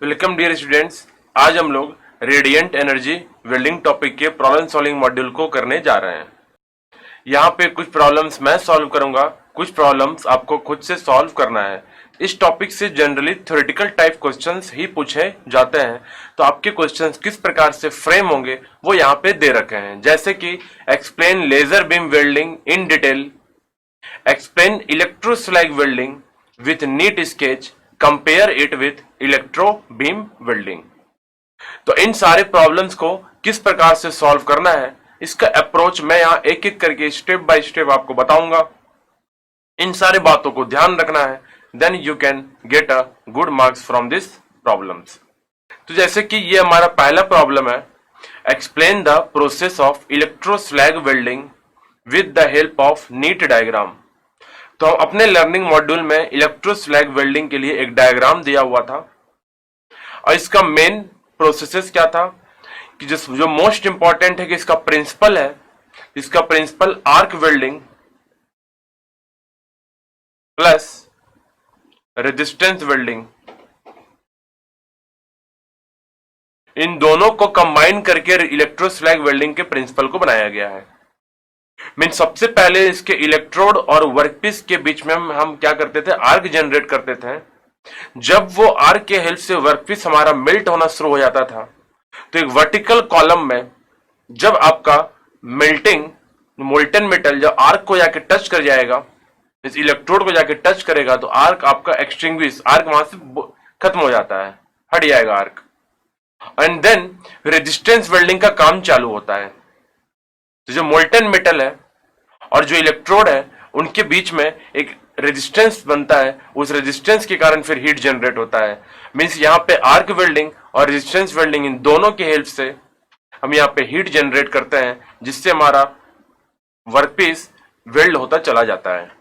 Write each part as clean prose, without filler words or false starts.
Welcome dear students. आज हम लोग रेडिएंट एनर्जी वेल्डिंग टॉपिक के प्रॉब्लम सॉल्विंग मॉड्यूल को करने जा रहे हैं। यहाँ पे कुछ प्रॉब्लम्स मैं सॉल्व करूंगा, कुछ प्रॉब्लम्स आपको खुद से सॉल्व करना है। इस टॉपिक से जनरली थ्योरेटिकल टाइप क्वेश्चंस ही पूछे जाते हैं, तो आपके क्वेश्चंस किस प्रकार से फ्रेम होंगे वो यहाँ पे दे रखे हैं। जैसे कि explain laser beam welding in detail, explain electroslag welding with neat sketch, compare it with electro beam welding. तो इन सारे प्रॉब्लम्स को किस प्रकार से सॉल्व करना है, इसका अप्रोच मैं यहां एक एक करके स्टेप बाय स्टेप आपको बताऊंगा। इन सारे बातों को ध्यान रखना है, then you can get a good marks from this problems. तो जैसे कि ये हमारा पहला प्रॉब्लम है, explain the process of electroslag welding with the help of neat diagram. तो हम अपने लर्निंग मॉड्यूल में इलेक्ट्रोस्लैग वेल्डिंग के लिए एक डायग्राम दिया हुआ था, और इसका मेन प्रोसेसेस क्या था कि जो मोस्ट इंपॉर्टेंट है कि इसका प्रिंसिपल है, इसका principle arc welding plus resistance welding, इन दोनों को कंबाइन करके इलेक्ट्रोस्लैग वेल्डिंग के प्रिंसिपल को बनाया गया है। मीन सबसे पहले इसके इलेक्ट्रोड और वर्कपीस के बीच में हम क्या करते थे, आर्क जनरेट करते थे। जब वो आर्क के हेल्प से वर्कपीस हमारा मेल्ट होना शुरू हो जाता था, तो एक वर्टिकल कॉलम में जब आपका मोल्टन मेटल जब आर्क को जाके टच कर जाएगा, इस इलेक्ट्रोड को जाके टच करेगा, तो आर्क आपका एक्सटिंग्विश, आर्क वहां से खत्म हो जाता है, हट जाएगा arc. And then resistance welding का काम चालू होता है। तो जो मोल्टन मेटल है और जो इलेक्ट्रोड है, उनके बीच में एक रेजिस्टेंस बनता है, उस रेजिस्टेंस के कारण फिर हीट जनरेट होता है। मींस यहाँ पे आर्क वेल्डिंग और रेजिस्टेंस वेल्डिंग, इन दोनों की हेल्प से हम यहाँ पे हीट जनरेट करते हैं, जिससे हमारा वर्कपीस वेल्ड होता चला जाता है।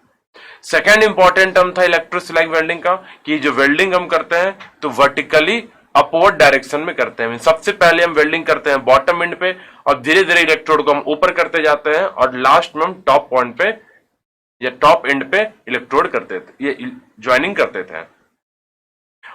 सेकेंड इंपॉर्टेंट टर्म था इलेक्ट्रोस्लैग वेल्डिंग का, कि जो वेल्डिंग हम करते हैं तो वर्टिकली अपवर्ड डायरेक्शन में करते हैं। सबसे पहले हम वेल्डिंग करते हैं बॉटम एंड पे, और धीरे धीरे इलेक्ट्रोड को हम ऊपर करते जाते हैं, और लास्ट में हम टॉप पॉइंट पे या टॉप एंड पे इलेक्ट्रोड करते थे, ये ज्वाइनिंग करते थे।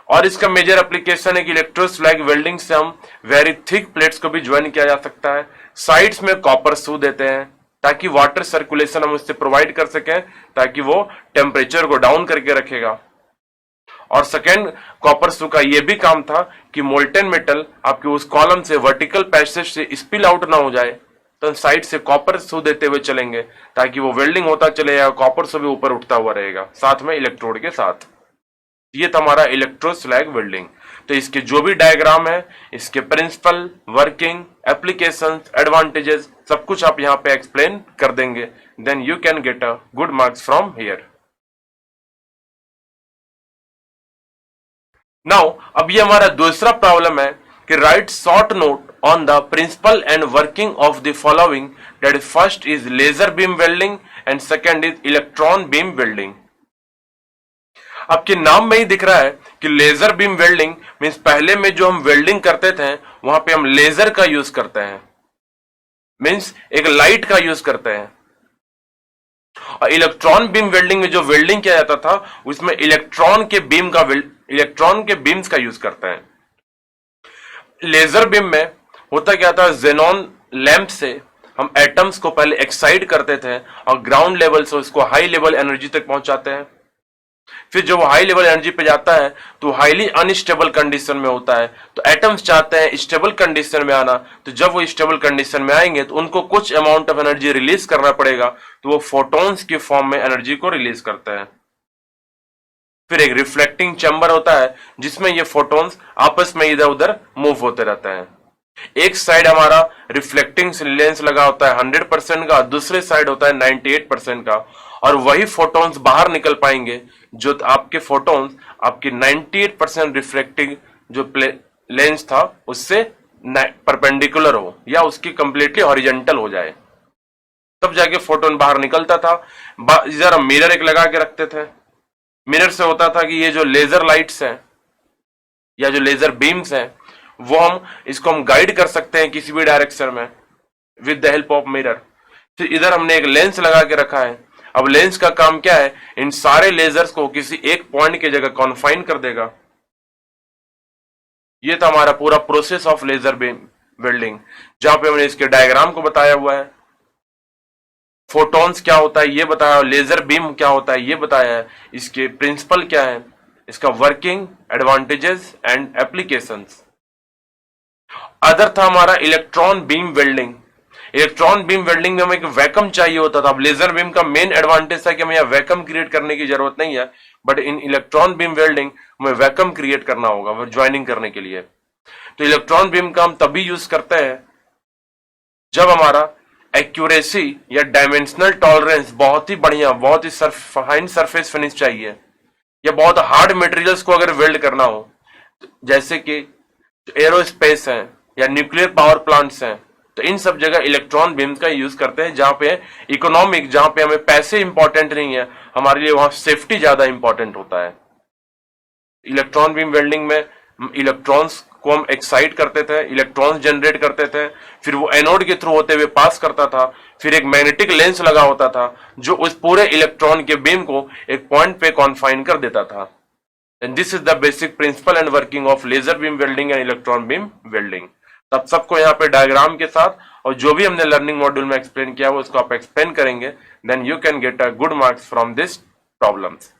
और इसका मेजर एप्लीकेशन है कि इलेक्ट्रोस्लैग वेल्डिंग से हम वेरी थिक प्लेट्स को भी ज्वाइन किया जा सकता है। साइड्स में कॉपर शू देते हैं ताकि वाटर सर्कुलेशन हम उससे प्रोवाइड कर सकें, ताकि वो टेम्परेचर को डाउन करके रखेगा। और सेकेंड कॉपर शू का यह भी काम था कि मोल्टन मेटल आपके उस कॉलम से वर्टिकल पैसेज से स्पिल आउट ना हो जाए, तो साइड से कॉपर शू देते हुए चलेंगे, ताकि वो वेल्डिंग होता चलेगा, कॉपर शू भी ऊपर उठता हुआ रहेगा साथ में इलेक्ट्रोड के साथ। ये था हमारा इलेक्ट्रोस्लैग वेल्डिंग। तो इसके जो भी डायग्राम है, इसके प्रिंसिपल, वर्किंग, एप्लीकेशंस, एडवांटेजेस, सब कुछ आप यहाँ पे एक्सप्लेन कर देंगे, then you can get a good marks from here. Now अब ये हमारा दूसरा प्रॉब्लम है कि write short note on the principle and working of the following, that first is laser beam welding and second is electron beam welding. आपके नाम में ही दिख रहा है कि लेजर बीम वेल्डिंग मीन्स पहले में जो हम वेल्डिंग करते थे वहां पे हम लेजर का यूज करते हैं, मीन्स एक लाइट का यूज करते हैं। और इलेक्ट्रॉन बीम वेल्डिंग में जो वेल्डिंग किया जाता था, उसमें इलेक्ट्रॉन के बीम्स का यूज करते हैं। लेजर बीम में होता क्या था, जेनॉन लैंप से हम एटम्स को पहले एक्साइट करते थे और ग्राउंड लेवल से उसको हाई लेवल एनर्जी तक पहुंचाते हैं। फिर जब वो हाई लेवल एनर्जी पे जाता है तो हाईली अनस्टेबल कंडीशन में होता है। तो एटम्स चाहते हैं स्टेबल कंडीशन में आना, तो जब वो स्टेबल कंडीशन में आएंगे तो उनको कुछ अमाउंट ऑफ एनर्जी रिलीज करना पड़ेगा, तो वो फोटॉन्स के फॉर्म में एनर्जी को रिलीज करते हैं। फिर एक रिफ्लेक्टिंग चैम्बर होता है जिसमें ये फोटॉन्स आपस में इधर उधर मूव होते रहते हैं। एक साइड हमारा रिफ्लेक्टिंग लेंस लगा होता है 100% का, दूसरे साइड होता है 98% का, और वही फोटॉन्स बाहर निकल पाएंगे जो आपके फोटॉन्स आपके 98% रिफ्लेक्टिंग जो लेंस था उससे परपेंडिकुलर हो या उसकी कंप्लीटली हॉरिजेंटल हो जाए, तब जाके फोटोन बाहर निकलता था। इधर हम मिरर एक लगा के रखते थे। मिरर से होता था कि ये जो लेजर लाइट्स हैं या जो लेजर बीम्स हैं, वो इसको हम गाइड कर सकते हैं किसी भी डायरेक्शन में with the help of mirror. फिर इधर हमने एक लेंस लगा के रखा है। अब लेंस का काम क्या है, इन सारे लेजर्स को किसी एक पॉइंट की जगह कॉन्फाइन कर देगा। ये था हमारा पूरा process of laser beam welding, जहां पे हमने इसके डायग्राम को बताया हुआ है, फोटॉन्स क्या होता है ये बताया, लेजर बीम क्या होता है ये बताया है, इसके प्रिंसिपल क्या है, इसका working, advantages and applications. Other था हमारा electron beam welding. Electron beam welding में हमें एक वैक्यूम चाहिए होता था। अब लेजर बीम का मेन एडवांटेज था कि हमें यह वैक्यूम क्रिएट करने की जरूरत नहीं है, but in electron beam welding हमें वैक्यूम क्रिएट करना होगा ज्वाइनिंग करने के लिए। तो इलेक्ट्रॉन बीम का हम तभी यूज करते हैं जब हमारा एक्यूरेसी या डायमेंशनल टॉलरेंस बहुत ही बढ़िया, बहुत ही फाइन सरफेस फिनिश चाहिए, या बहुत हार्ड मटेरियल्स को अगर वेल्ड करना हो, जैसे कि एरोस्पेस है या न्यूक्लियर पावर प्लांट्स हैं, तो इन सब जगह इलेक्ट्रॉन बीम का यूज करते हैं, जहां पे इकोनॉमिक, जहां पे हमें पैसे इंपॉर्टेंट नहीं है, हमारे लिए वहां सेफ्टी ज्यादा इंपॉर्टेंट होता है। इलेक्ट्रॉन बीम वेल्डिंग में इलेक्ट्रॉन्स को हम एक्साइट करते थे, इलेक्ट्रॉन्स जनरेट करते थे, फिर वो एनोड के थ्रू होते हुए पास करता था, फिर एक मैग्नेटिक लेंस लगा होता था जो उस पूरे इलेक्ट्रॉन के बीम को एक पॉइंट पे कॉन्फाइन कर देता था। And this is the basic principle and working of laser beam welding and electron beam welding. तब सबको यहाँ पे डायग्राम के साथ और जो भी हमने लर्निंग मॉड्यूल में एक्सप्लेन किया वो उसको आप एक्सप्लेन करेंगे, then you can get a good marks from this problems.